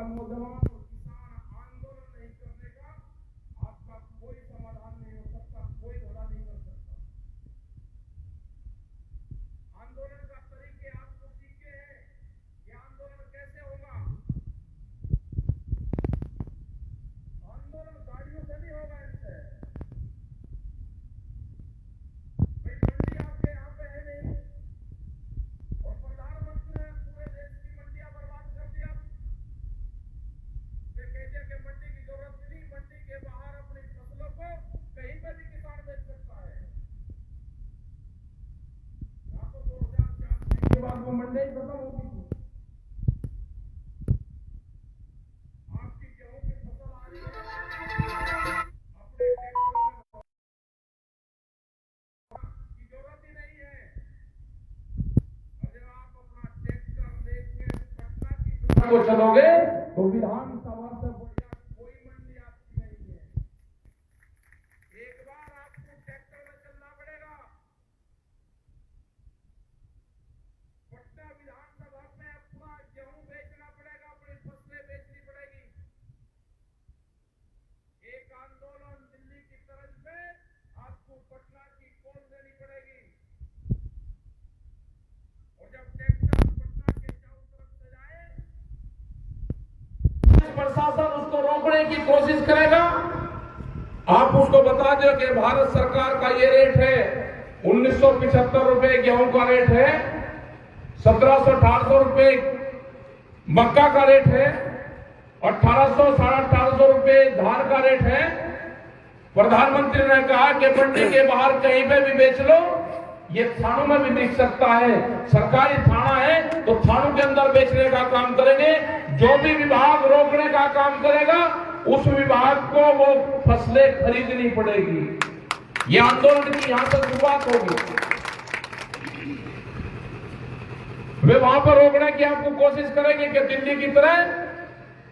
नौजवान और किसान आंदोलन नहीं करने का आपका कोई समाधान नहीं हो सकता, कोई भला नहीं कर सकता। आंदोलन का तरीके आपको सीखे हैं कि आंदोलन कैसे होगा। आंदोलन गाड़ियों से नहीं होगा, इनसे भाई मंडी आपके यहाँ पे है नहीं और प्रधानमंत्री ने पूरे देश की मंडियां बर्बाद कर दिया। कहते कि मंडी की जरूरत नहीं, मंडी के बाहर अपनी फसलों को कहीं पर भी किसान बेच सकता है। यहाँ तो 2004 के बाद वो मंडी खत्म हो गई थी। आपकी गेहूं की फसल आ रही है, अपने ट्रैक्टर में की जरूरत ही नहीं है। अगर आप अपना ट्रैक्टर लेके पटना की को चलोगे तो विधानसभा से बढ़िया कोई मंडी आपकी नहीं है। एक बार आपको ट्रैक्टर में चलना पड़ेगा, पटना विधानसभा में अपना गेहूं बेचना पड़ेगा, अपनी फसलें बेचनी पड़ेगी। एक आंदोलन दिल्ली की तर्ज पे आपको पटना की कॉल देनी पड़ेगी और जब ट्रैक्टर पटना के चारों तरफ से जाए, प्रशासन उसको रोकने की कोशिश करेगा। आप उसको बता दो कि भारत सरकार का ये रेट है 1975 रुपए गेहूं का रेट है, 1700-1800 रुपए मक्का का रेट है, 1800-1850 रुपए धान का रेट है। प्रधानमंत्री ने कहा कि मंडी के बाहर कहीं पे भी बेच लो, ये थानों में भी बिक सकता है। सरकारी थाना है तो थानों के अंदर बेचने का काम करेंगे। जो भी विभाग रोकने का काम करेगा उस विभाग को वो फसलें खरीदनी पड़ेगी। ये आंदोलन की यहां से शुरुआत होगी। वे वहां पर रोकने की आपको कोशिश करेंगे कि दिल्ली की तरह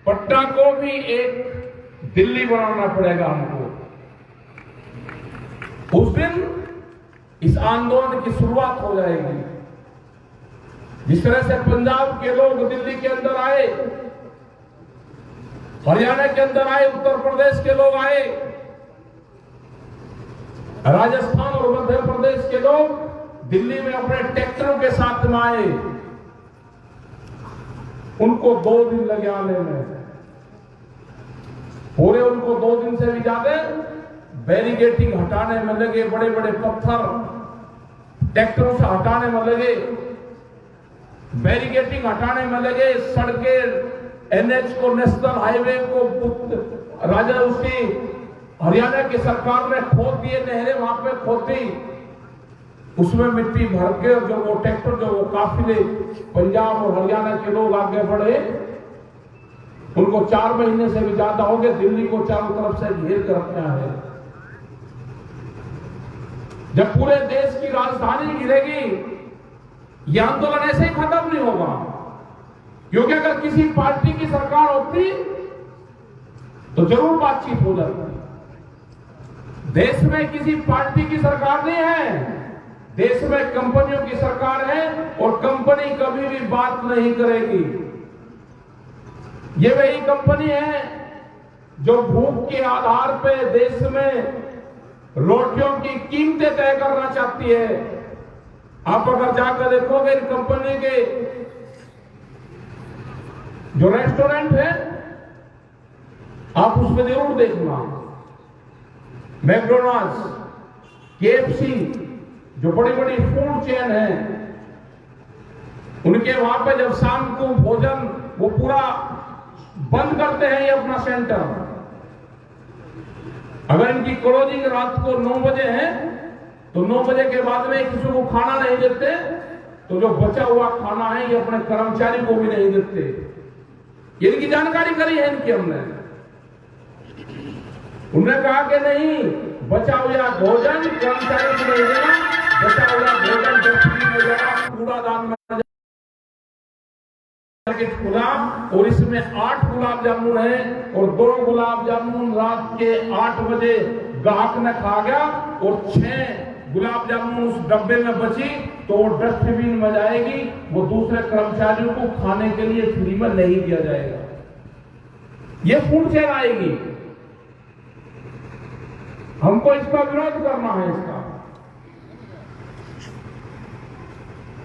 पटना को भी एक दिल्ली बनाना पड़ेगा हमको। उस दिन इस आंदोलन की शुरुआत हो जाएगी। जिस तरह से पंजाब के लोग दिल्ली के अंदर आए, हरियाणा के अंदर आए, उत्तर प्रदेश के लोग आए, राजस्थान और मध्य प्रदेश के लोग दिल्ली में अपने ट्रैक्टरों के साथ में आए, उनको 2 दिन लगे आने में। पूरे उनको 2 दिन से भी ज्यादा बैरिकेडिंग हटाने में लगे, बड़े बड़े पत्थर ट्रैक्टरों से हटाने में लगे, बैरिकेडिंग हटाने में लगे, सड़कें एनएच को, नेशनल हाईवे को राजा उसकी हरियाणा की सरकार ने खोद दिए, नहरें वहां पे खोदी, उसमें मिट्टी भर के जो वो ट्रैक्टर जो वो काफिले पंजाब और हरियाणा के लोग आगे बढ़े, उनको 4 महीने से भी ज्यादा हो गए दिल्ली को चारों तरफ से घेर कर रखा है। जब पूरे देश की राजधानी गिरेगी, यह आंदोलन ऐसे ही खत्म नहीं होगा। क्योंकि अगर किसी पार्टी की सरकार होती तो जरूर बातचीत हो जाती। देश में किसी पार्टी की सरकार नहीं है, देश में कंपनियों की सरकार है और कंपनी कभी भी बात नहीं करेगी। ये वही कंपनी है जो भूख के आधार पे देश में रोटियों की कीमतें तय करना चाहती है। आप अगर जाकर देखोगे इन कंपनी के जो रेस्टोरेंट है, आप उसमें जरूर देखना, मैकडॉनल्ड्स, केएफसी, जो बड़ी बड़ी फूड चेन है, उनके वहां पे जब शाम को भोजन वो पूरा बंद करते हैं ये अपना सेंटर। अगर इनकी क्लोजिंग रात को 9 बजे है तो 9 बजे के बाद में किसी को खाना नहीं देते, तो जो बचा हुआ खाना है ये अपने कर्मचारी को भी नहीं देते। ये इनकी जानकारी करी है इनकी हमने। उन्होंने कहा कि नहीं, बचा हुआ भोजन कर्मचारी को नहीं देना, बचा हुआ भोजन डस्टबिन में जाना, कूड़ादान में खुला। और इसमें 8 गुलाब जामुन है और 2 गुलाब जामुन रात के 8 बजे ग्राहक ने खा गया और 6 गुलाब जामुन उस डब्बे में बची तो वो डस्टबिन में जाएगी, वो दूसरे कर्मचारियों को खाने के लिए फ्री में नहीं दिया जाएगा। ये फूड चेन आएगी। हमको इसका विरोध करना है। इसका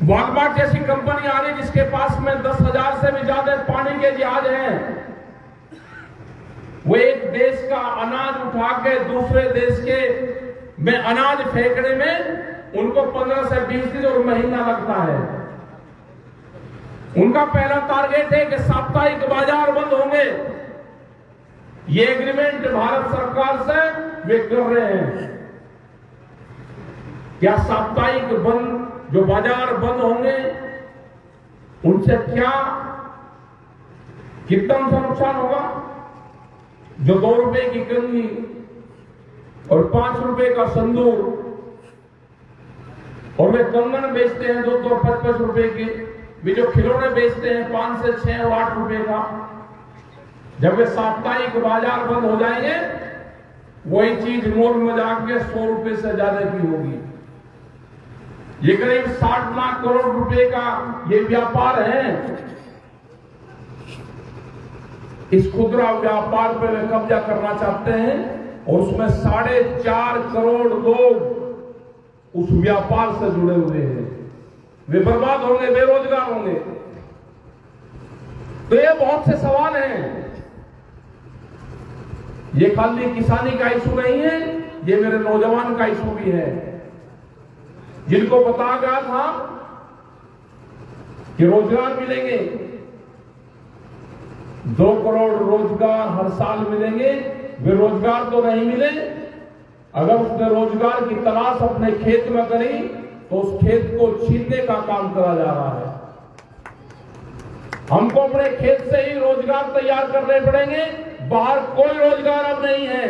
वॉलमार्ट जैसी कंपनी आ रही जिसके पास में 10,000 से भी ज्यादा पानी के जहाज हैं, वो एक देश का अनाज उठा के दूसरे देश के में अनाज फेंकने में उनको 15 से 20 दिन और महीना लगता है। उनका पहला टारगेट है कि साप्ताहिक बाजार बंद होंगे। ये एग्रीमेंट भारत सरकार से वे कर रहे हैं। क्या साप्ताहिक बंद जो बाजार बंद होंगे उनसे कितना नुकसान होगा? जो 2 रुपए की कंगी और 5 रुपए का संदूर, और वे कंगन बेचते हैं 2-5 रुपए के, वे जो खिलौने बेचते हैं 5 से 6 और 8 रुपए का, जब वे साप्ताहिक बाजार बंद हो जाएंगे वही चीज मोल में जाके 100 रुपए से ज्यादा की होगी। ये करीब 60 लाख करोड़ रुपए का ये व्यापार है। इस खुदरा व्यापार पे वे कब्जा करना चाहते हैं और उसमें 4.5 करोड़ लोग उस व्यापार से जुड़े हुए हैं। वे बर्बाद होंगे, बेरोजगार होंगे। तो ये बहुत से सवाल हैं। ये खाली किसानी का इशू नहीं है, ये मेरे नौजवान का इशू भी है, जिनको बताया गया था कि रोजगार मिलेंगे, 2 करोड़ रोजगार हर साल मिलेंगे। वे रोजगार तो नहीं मिले। अगर उसने रोजगार की तलाश अपने खेत में करी तो उस खेत को छीनने का काम करा जा रहा है। हमको अपने खेत से ही रोजगार तैयार करने पड़ेंगे। बाहर कोई रोजगार अब नहीं है।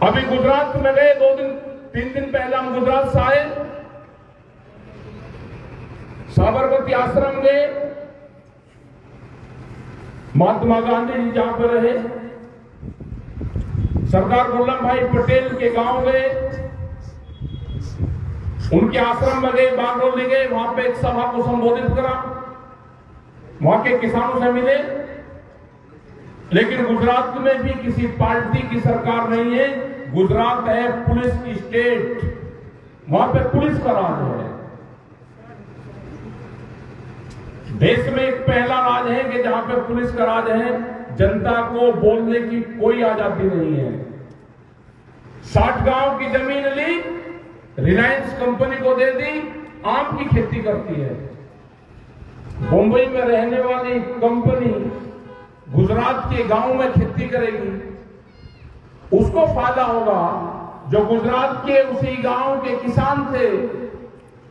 अभी गुजरात में गए 2-3 दिन पहले हम गुजरात से आए, साबरमती आश्रम गए, महात्मा गांधी जी जहां पर रहे, सरदार वल्लभ भाई पटेल के गांव गए, उनके आश्रम में गए, बागडोली गए, वहां पे एक सभा को संबोधित करा, वहां के किसानों से मिले। लेकिन गुजरात में भी किसी पार्टी की सरकार नहीं है। गुजरात है पुलिस की स्टेट, वहां पे पुलिस का राज है। देश में एक पहला राज है कि जहां पे पुलिस का राज है, जनता को बोलने की कोई आजादी नहीं है। 60 गांव की जमीन ली, रिलायंस कंपनी को दे दी, आम की खेती करती है। मुंबई में रहने वाली कंपनी गुजरात के गांव में खेती करेगी, उसको फायदा होगा। जो गुजरात के उसी गांव के किसान थे,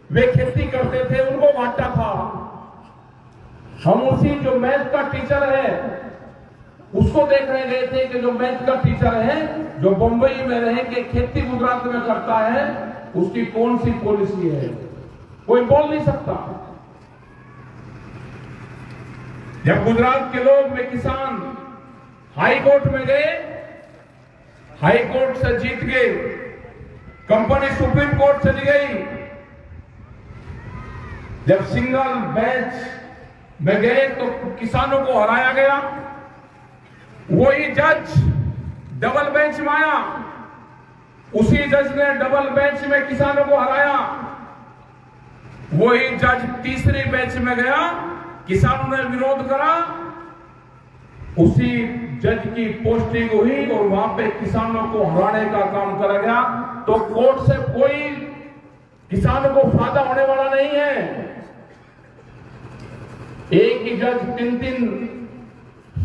वे खेती करते थे, उनको घाटा था। हम उसी जो मैथ का टीचर है उसको देखने गए थे कि जो मैथ का टीचर है जो मुंबई में रह के खेती गुजरात में करता है, उसकी कौन सी पॉलिसी है, कोई बोल नहीं सकता। जब गुजरात के लोग वे किसान हाई कोर्ट में गए, हाई कोर्ट से जीत गए, कंपनी सुप्रीम कोर्ट चली गई। जब सिंगल बेंच में गए तो किसानों को हराया गया। वही जज डबल बेंच में आया, उसी जज ने डबल बेंच में किसानों को हराया। वही जज तीसरी बेंच में गया, किसानों ने विरोध करा, उसी जज की पोस्टिंग हुई और वहां पे किसानों को हराने का काम करा गया। तो कोर्ट से कोई किसानों को फायदा होने वाला नहीं है। एक ही जज 3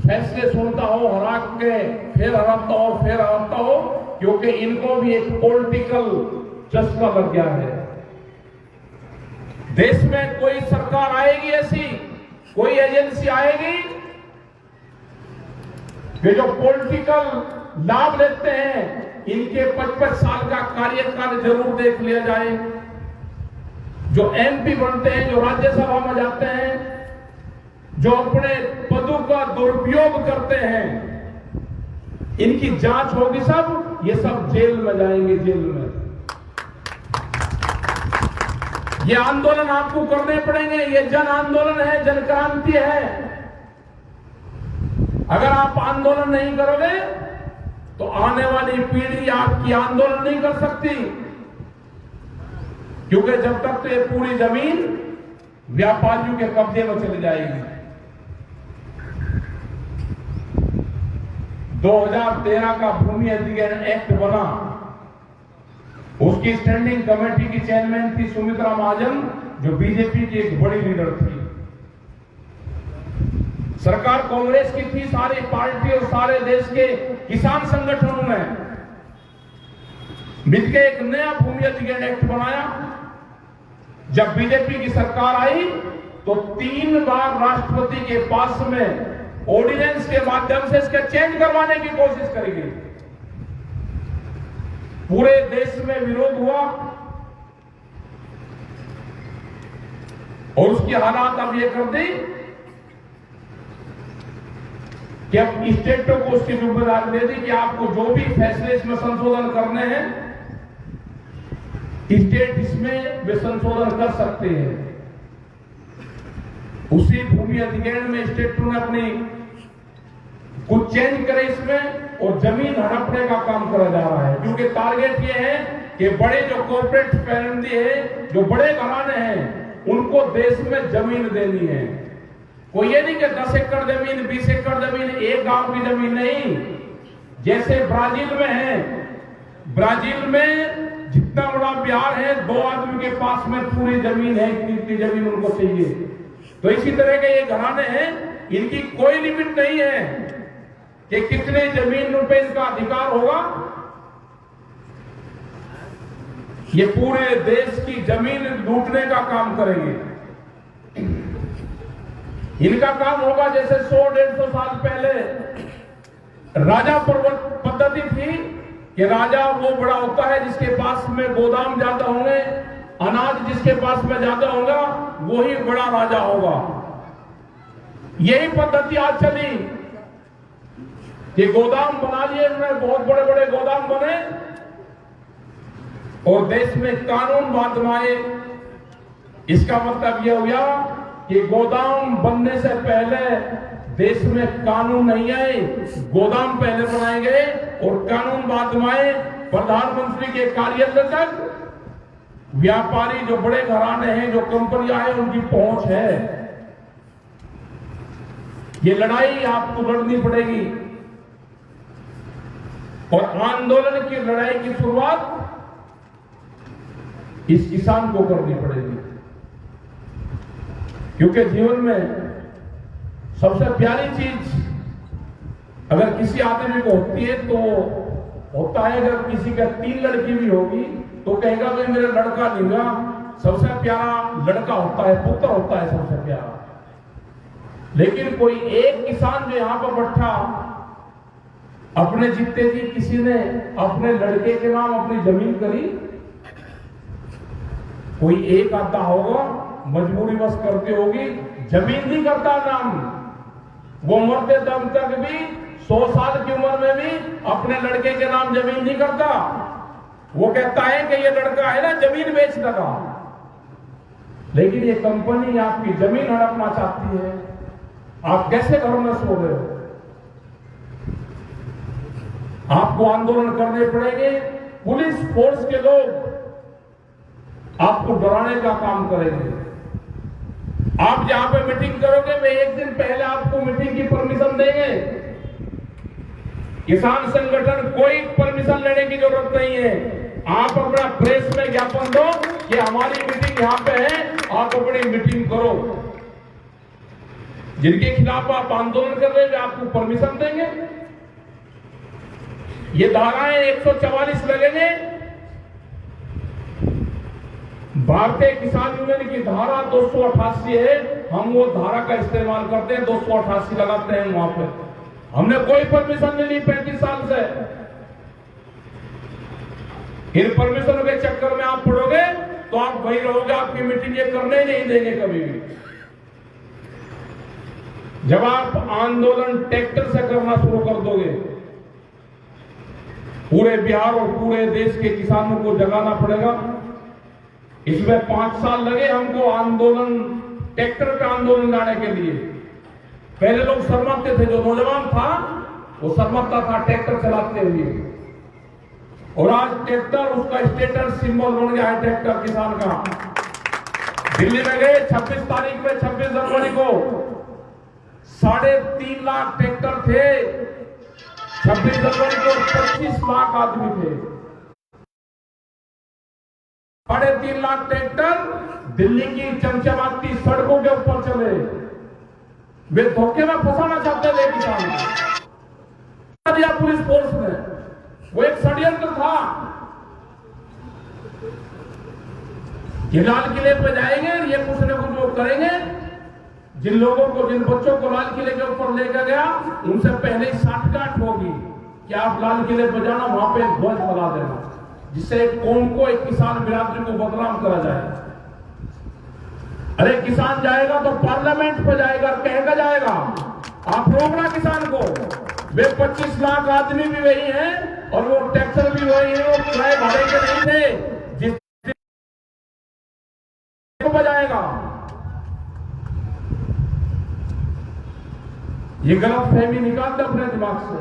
फैसले सुनता हो, हरा के फिर हराता हो, फिर हराता हो, क्योंकि इनको भी एक पॉलिटिकल चस्का लग गया है। देश में कोई सरकार आएगी ऐसी, कोई एजेंसी आएगी कि जो पॉलिटिकल लाभ लेते हैं, इनके 55 साल का कार्यकाल जरूर देख लिया जाए। जो एमपी बनते हैं, जो राज्यसभा में जाते हैं, जो अपने पदों का दुरुपयोग करते हैं, इनकी जांच होगी। सब ये सब जेल में जाएंगे, जेल में। ये आंदोलन आपको करने पड़ेंगे। ये जन आंदोलन है, जन क्रांति है। अगर आप आंदोलन नहीं करोगे तो आने वाली पीढ़ी आपकी आंदोलन नहीं कर सकती, क्योंकि जब तक तो ये पूरी जमीन व्यापारियों के कब्जे में चली जाएगी। 2013 का भूमि अधिग्रहण एक्ट बना, उसकी स्टैंडिंग कमेटी की चेयरमैन थी सुमित्रा महाजन, जो बीजेपी की एक बड़ी लीडर थी। सरकार कांग्रेस की थी। सारी पार्टी और सारे देश के किसान संगठनों ने मिलकर एक नया भूमि अधिग्रहण एक्ट बनाया। जब बीजेपी की सरकार आई तो 3 बार राष्ट्रपति के पास में ऑर्डिनेंस के माध्यम से इसका चेंज करवाने की कोशिश करी गई। पूरे देश में विरोध हुआ और उसकी हालात अब ये कर दी कि अब स्टेटों को उसकी जिम्मेदारी दे दी कि आपको जो भी फैसले इसमें संशोधन करने हैं, स्टेट इसमें वे संशोधन कर सकते हैं। उसी भूमि अधिग्रहण में स्टेटों ने अपनी कुछ चेंज करे इसमें और जमीन हड़पने का काम करा जा रहा है, क्योंकि टारगेट ये है कि बड़े जो कॉर्पोरेट फैमिली है, जो बड़े घराने हैं, उनको देश में जमीन देनी है। कोई ये नहीं कि 10 एकड़ जमीन, 20 एकड़ जमीन, एक गांव की जमीन नहीं। जैसे ब्राजील में है, ब्राजील में जितना बड़ा बिहार है, 2 आदमी के पास में पूरी जमीन है, कितनी जमीन उनको चाहिए। तो इसी तरह के ये घराने हैं, इनकी कोई लिमिट नहीं है कि कितने जमीन पे इनका अधिकार होगा। ये पूरे देश की जमीन लूटने का काम करेंगे। इनका काम होगा जैसे 100-150 साल पहले राजा पद्धति थी कि राजा वो बड़ा होता है जिसके पास में गोदाम ज्यादा होंगे, अनाज जिसके पास में ज्यादा होगा वही बड़ा राजा होगा। यही पद्धति आज चली कि गोदाम बना लिए उन्होंने, बहुत बड़े बड़े गोदाम बने और देश में कानून बांधवाए। इसका मतलब यह हो गया कि गोदाम बनने से पहले देश में कानून नहीं आए, गोदाम पहले बनाए गए और कानून बाद में आए। प्रधानमंत्री के कार्यालय तक व्यापारी जो बड़े घराने हैं, जो कंपनियां हैं, उनकी पहुंच है। ये लड़ाई आपको लड़नी पड़ेगी और आंदोलन की लड़ाई की शुरुआत इस किसान को करनी पड़ेगी, क्योंकि जीवन में सबसे प्यारी चीज अगर किसी आदमी को होती है तो होता है, अगर किसी का 3 लड़की भी होगी तो कहेगा भाई मेरा लड़का नहीं हुआ। सबसे प्यारा लड़का होता है, पुत्र होता है सबसे प्यारा। लेकिन कोई एक किसान जो यहां पर बैठा, अपने जीते जी किसी ने अपने लड़के के नाम अपनी जमीन करी, कोई एक आता होगा, मजबूरी बस करती होगी, जमीन नहीं करता नाम। वो मरते दम तक भी 100 साल की उम्र में भी अपने लड़के के नाम जमीन नहीं करता। वो कहता है कि ये लड़का है ना, जमीन बेच लगा। लेकिन ये कंपनी आपकी जमीन हड़पना चाहती है। आप कैसे घर में सो रहे हो? आपको आंदोलन करने पड़ेंगे। पुलिस फोर्स के लोग आपको डराने का काम करेंगे। आप जहां पे मीटिंग करोगे, वे एक दिन पहले आपको मीटिंग की परमिशन देंगे। किसान संगठन कोई परमिशन लेने की जरूरत नहीं है। आप अपना प्रेस में ज्ञापन दो कि हमारी मीटिंग यहां पे है, आप अपनी मीटिंग करो। जिनके खिलाफ आप आंदोलन कर रहे हैं, आपको परमिशन देंगे। ये धाराएं 144 लगेंगे। भारतीय किसान यूनियन की धारा 288 है, हम वो धारा का इस्तेमाल करते हैं, 288 लगाते हैं वहां पे। हमने कोई परमिशन नहीं ली 35 साल से। इन परमिशन के चक्कर में आप पड़ोगे तो आप वही रहोगे, आपकी मीटिंग ये करने नहीं देंगे कभी भी। जब आप आंदोलन ट्रैक्टर से करना शुरू कर दोगे, पूरे बिहार और पूरे देश के किसानों को जगाना पड़ेगा इसमें 5 साल लगे हमको आंदोलन, ट्रैक्टर का आंदोलन लाने के लिए। पहले लोग शर्माते थे, जो नौजवान था वो शर्माता था ट्रैक्टर चलाते हुए, और आज ट्रैक्टर उसका स्टेटस सिंबल बन गया है, ट्रैक्टर किसान का। दिल्ली में गए 26 तारीख में, 26 जनवरी को 3.5 लाख ट्रैक्टर थे। 26 जनवरी को 25 लाख आदमी थे। 3.5 लाख ट्रैक्टर दिल्ली की चमचमाती सड़कों के ऊपर चले। वे धोखे में फंसाना चाहते थे किसान को। दिया पुलिस फोर्स ने, वो एक षड्यंत्र था। ये लाल किले पे जाएंगे, ये कुछ न कुछ वो करेंगे। जिन लोगों को, जिन बच्चों को लाल किले के ऊपर लेकर गया, उनसे पहले ही साठगांठ होगी कि आप लाल किले पर जाना, वहां पे ध्वज फैला देना, जिससे एक कौम को, एक किसान बिरादरी को बदनाम करा जाए। अरे किसान जाएगा तो पार्लियामेंट पे जाएगा, कहेगा जाएगा, आप रोकना किसान को। वे 25 लाख आदमी भी वही हैं और वो ट्रैक्टर भी वही है, वो किराए भाड़े के नहीं थे जिसको बजाएगा। ये गलत फहमी निकाल दे अपने दिमाग से।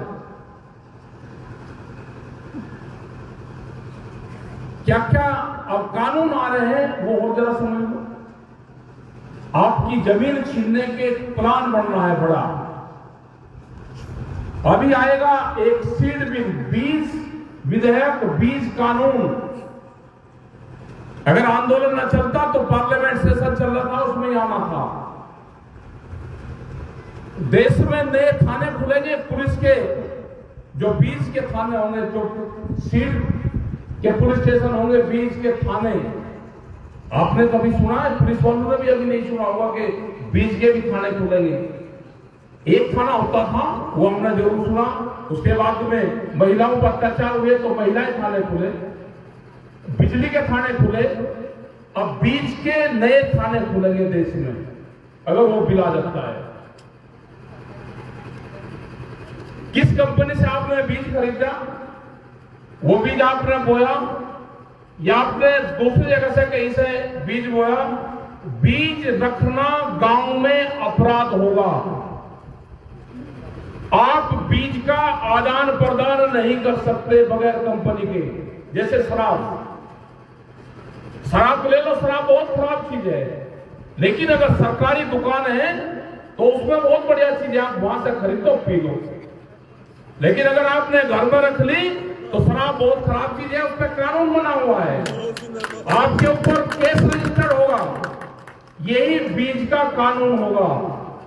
क्या क्या अब कानून आ रहे हैं वो और जरा समझ लो। आपकी जमीन छीनने के प्लान बन रहा है बड़ा। अभी आएगा एक सीड बिल, 20 विधेयक, 20 कानून। अगर आंदोलन न चलता तो पार्लियामेंट सेशन चल रहा था, उसमें ही आना था। देश में नए थाने खुलेंगे पुलिस के, जो 20 के थाने होंगे, जो सीड के पुलिस स्टेशन होंगे, 20 के थाने। आपने कभी सुना है? पुलिस वालों ने भी अभी नहीं सुना होगा कि 20 के भी थाने खुलेंगे। एक थाना होता था, वो हमने जरूर सुना। उसके बाद में महिलाओं पर अत्याचार हुए तो महिलाएं थाने खुले, बिजली के थाने खुले। अब 20 के नए थाने खुलेंगे देश में, अगर वो बिल आ जाता है। किस कंपनी से आपने बीज खरीदा, वो बीज आपने बोया, या आपने दूसरी जगह से कहीं से बीज बोया, बीज रखना गांव में अपराध होगा। आप बीज का आदान प्रदान नहीं कर सकते बगैर कंपनी के। जैसे शराब ले लो, शराब बहुत खराब चीज है, लेकिन अगर सरकारी दुकान है तो उसमें बहुत बढ़िया चीज है, आप वहां से खरीदो पी लो। लेकिन अगर आपने घर में रख ली तो शराब बहुत खराब चीज है, उस पर कानून बना हुआ है, आपके ऊपर केस रजिस्टर होगा। यही बीज का कानून होगा।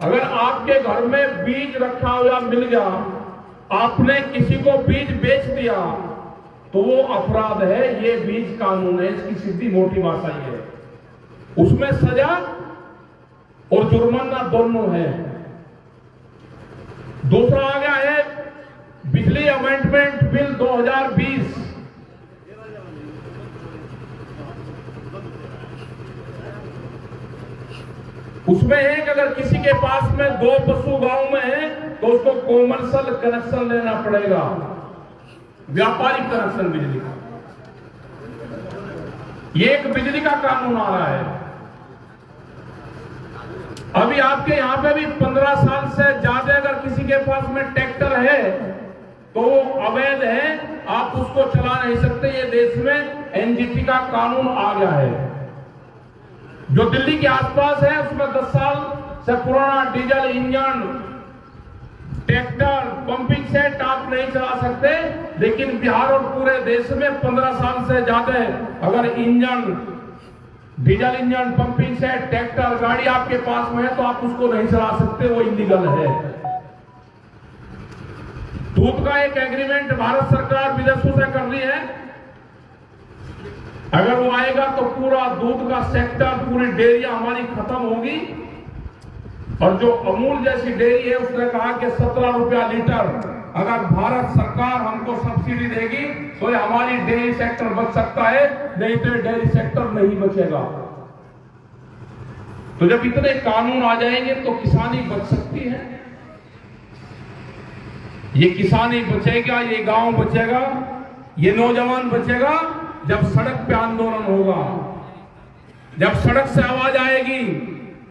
अगर आपके घर में बीज रखा हुआ मिल गया, आपने किसी को बीज बेच दिया, तो वो अपराध है। ये बीज कानून है, इसकी सीधी मोटी भाषा है। उसमें सजा और जुर्माना दोनों है। दूसरा आ गया है बिजली अमेंडमेंट बिल 2020। उसमें है कि अगर किसी के पास में 2 पशु गांव में है तो उसको कॉमर्शियल कनेक्शन लेना पड़ेगा, व्यापारिक कनेक्शन बिजली का। ये एक बिजली का कानून आ रहा है। अभी आपके यहां पे भी 15 साल से ज्यादा अगर किसी के पास में ट्रैक्टर है तो अवैध है, आप उसको चला नहीं सकते। ये देश में एनजीटी का कानून आ गया है। जो दिल्ली के आसपास है उसमें 10 साल से पुराना diesel engine, tractor, pumping set आप नहीं चला सकते। लेकिन बिहार और पूरे देश में 15 साल से ज्यादा अगर engine, diesel engine, pumping set, tractor, गाड़ी आपके पास में है तो आप उसको नहीं चला सकते, वो इलीगल है। दूध का एक एग्रीमेंट भारत सरकार विदेशों से कर रही है। अगर वो आएगा तो पूरा दूध का सेक्टर, पूरी डेयरियां हमारी खत्म होगी। और जो अमूल जैसी डेयरी है उसने कहा कि 17 रुपया लीटर अगर भारत सरकार हमको सब्सिडी देगी तो ये हमारी डेयरी सेक्टर बच सकता है, नहीं तो डेयरी सेक्टर नहीं बचेगा। तो जब इतने कानून आ जाएंगे तो किसानी बच सकती है। ये किसानी बचेगा, ये गांव बचेगा, ये नौजवान बचेगा जब सड़क पे आंदोलन होगा। जब सड़क से आवाज आएगी,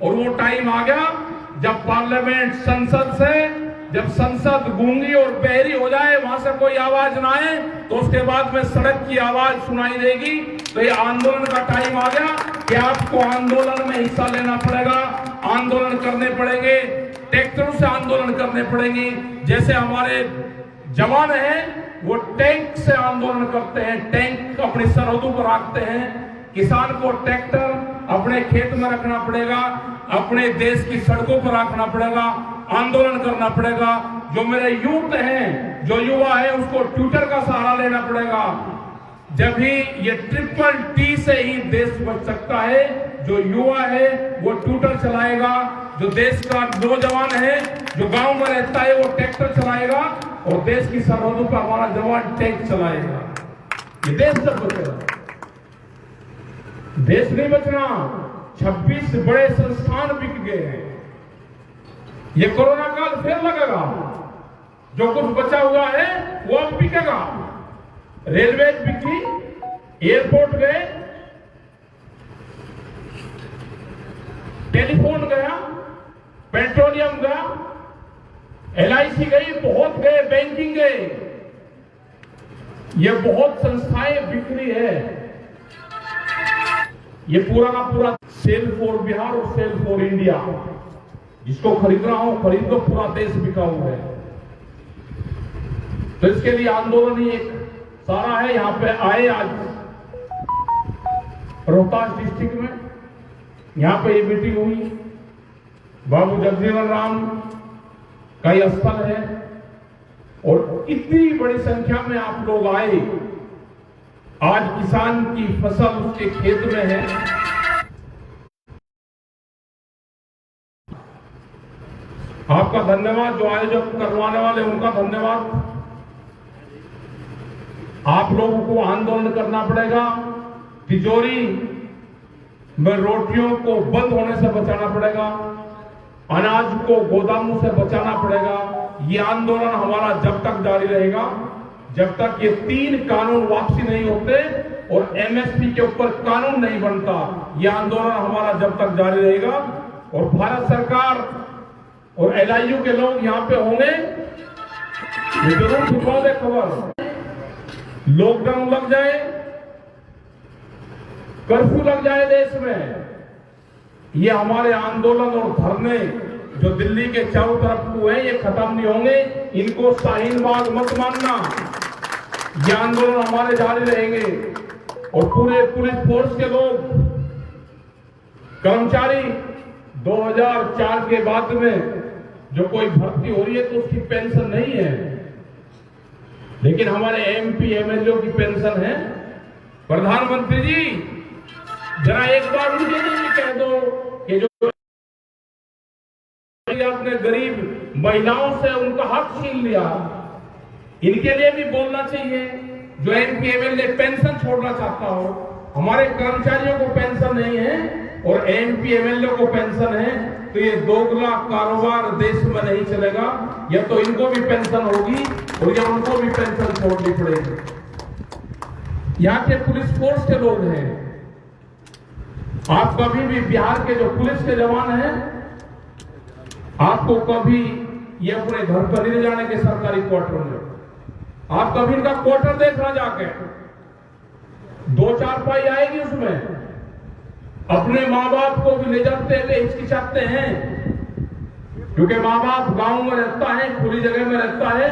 और वो टाइम आ गया जब पार्लियामेंट संसद से, जब संसद गूंगी और बहरी हो जाए, वहां से कोई आवाज ना आए, तो उसके बाद में सड़क की आवाज सुनाई देगी। तो ये आंदोलन का टाइम आ गया कि आपको आंदोलन में हिस्सा लेना पड़ेगा, आंदोलन करने पड़ेंगे, ट्रैक्टरों से आंदोलन करने पड़ेंगे। जैसे हमारे जवान हैं वो टैंक से आंदोलन करते हैं, टैंक अपनी सरहदों पर रखते हैं। किसान को ट्रैक्टर अपने खेत में रखना पड़ेगा, अपने देश की सड़कों पर रखना पड़ेगा, आंदोलन करना पड़ेगा। जो मेरे यूथ हैं, जो युवा है, उसको ट्विटर का सहारा लेना पड़ेगा। जब ही ये ट्रिपल टी से ही देश बच सकता है। जो युवा है वो ट्विटर चलाएगा, जो देश का नौजवान है जो गांव में रहता है वो ट्रैक्टर चलाएगा, और देश की सरहदों पर हमारा जवान टैंक चलाएगा। ये देश जब बचेगा, देश नहीं बचना। 26 बड़े संस्थान बिक गए हैं। ये कोरोना काल फिर लगेगा, जो कुछ बचा हुआ है वो अब बिकेगा। रेलवे बिकी, एयरपोर्ट गए, टेलीफोन गया, पेट्रोलियम गया, LIC गई, बहुत गए, बैंकिंग गए। ये बहुत संस्थाएं बिक्री है। ये पूरा का पूरा सेल फॉर बिहार और सेल फॉर इंडिया, जिसको खरीद रहा हूं खरीद लो, पूरा देश बिका हुआ है। तो इसके लिए आंदोलन ही एक सारा है। यहां पे आए आज रोहतास डिस्ट्रिक्ट में, यहां पे ये मीटिंग हुई। बाबू जगजीवन राम का यह स्थल है, और इतनी बड़ी संख्या में आप लोग आए। आज किसान की फसल उसके खेत में है। आपका धन्यवाद, जो आयोजक करवाने वाले उनका धन्यवाद। आप लोगों को आंदोलन करना पड़ेगा। तिजोरी में रोटियों को बंद होने से बचाना पड़ेगा, अनाज को गोदामों से बचाना पड़ेगा। ये आंदोलन हमारा जब तक जारी रहेगा, जब तक ये 3 कानून वापसी नहीं होते और MSP के ऊपर कानून नहीं बनता। ये आंदोलन हमारा जब तक जारी रहेगा। और भारत सरकार और LIU के लोग यहां पे होंगे, ये जरूर दिखा दे खबर। लॉकडाउन लग जाए, कर्फ्यू लग जाए देश में, ये हमारे आंदोलन और धरने जो दिल्ली के चारों तरफ हुए हैं, ये खत्म नहीं होंगे। इनको शाहीन-बाग मत मानना। ये आंदोलन हमारे जारी रहेंगे। और पूरे पुलिस फोर्स के लोग, कर्मचारी, 2004 के बाद में जो कोई भर्ती हो रही है तो उसकी पेंशन नहीं है, लेकिन हमारे MP MLA की पेंशन है। प्रधानमंत्री जी, जरा एक बार उनके लिए कह दो कि जो आपने गरीब महिलाओं से उनका हक छीन लिया, इनके लिए भी बोलना चाहिए। जो MP MLA पेंशन छोड़ना चाहता हो, हमारे कर्मचारियों को पेंशन नहीं है और MP MLA को पेंशन है, तो ये दोगला कारोबार देश में नहीं चलेगा। या तो इनको भी पेंशन होगी और या उनको भी पेंशन छोड़नी पड़ेगी। यहाँ के पुलिस फोर्स के लोग हैं, आप कभी भी बिहार के जो पुलिस के जवान हैं, आपको कभी ये अपने घर पर नहीं जाने के सरकारी क्वार्टर में। आप कभी इनका क्वार्टर देखना जाके, 2 चारपाई आएगी उसमें। अपने माँ बाप को भी ले जाते हुए हिचकिचाते हैं, क्योंकि माँ बाप गांव में रहता है, खुली जगह में रहता है,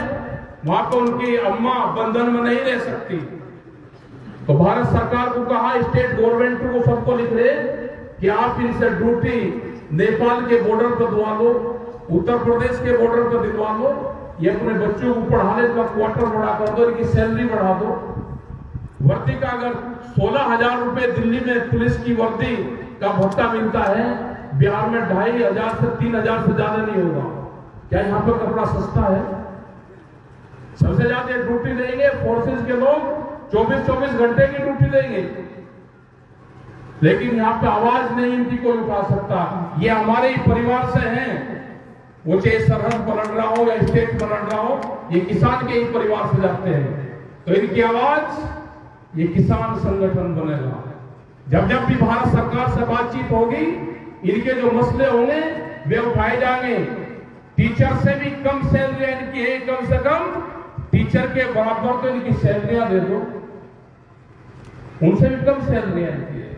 वहां पर उनकी अम्मा बंधन में नहीं रह सकती। तो भारत सरकार को कहा, स्टेट गवर्नमेंट को सबको लिख दे कि आप इनसे ड्यूटी नेपाल के बॉर्डर पर दिलवा लो, उत्तर प्रदेश के बॉर्डर पर दिलवा लो, ये अपने बच्चों को पढ़ाने का क्वार्टर बड़ा कर दो, इनकी सैलरी बढ़ा दो। वर्दी का अगर 16,000 रुपए दिल्ली में पुलिस की वर्दी का भत्ता मिलता है, बिहार में 2,500 से 3,000 से ज्यादा नहीं होगा। क्या यहाँ पर कपड़ा सस्ता है? सबसे ज्यादा ड्यूटी देंगे फोर्सेज के लोग, 24-24 घंटे की ड्यूटी देंगे, लेकिन यहाँ पे आवाज नहीं इनकी कोई उठा सकता। ये हमारे ही परिवार से हैं, वो चाहे सरहद पर लड़ रहा हो या स्टेट पर लड़ रहा हो, ये किसान के ही परिवार से जाते हैं। तो इनकी आवाज, ये किसान संगठन बनेगा। जब जब भी भारत सरकार से बातचीत होगी, इनके जो मसले होंगे वे उठाए जाएंगे। टीचर से भी कम सैलरी इनकी है, कम से कम टीचर के बराबर तो इनकी सैलरियां दे दो, उनसे भी कम सैलरियां इनकी है।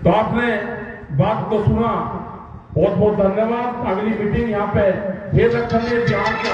तो आपने बात को सुना, बहुत बहुत धन्यवाद। अगली मीटिंग यहाँ पे फिर रखेंगे बिहार के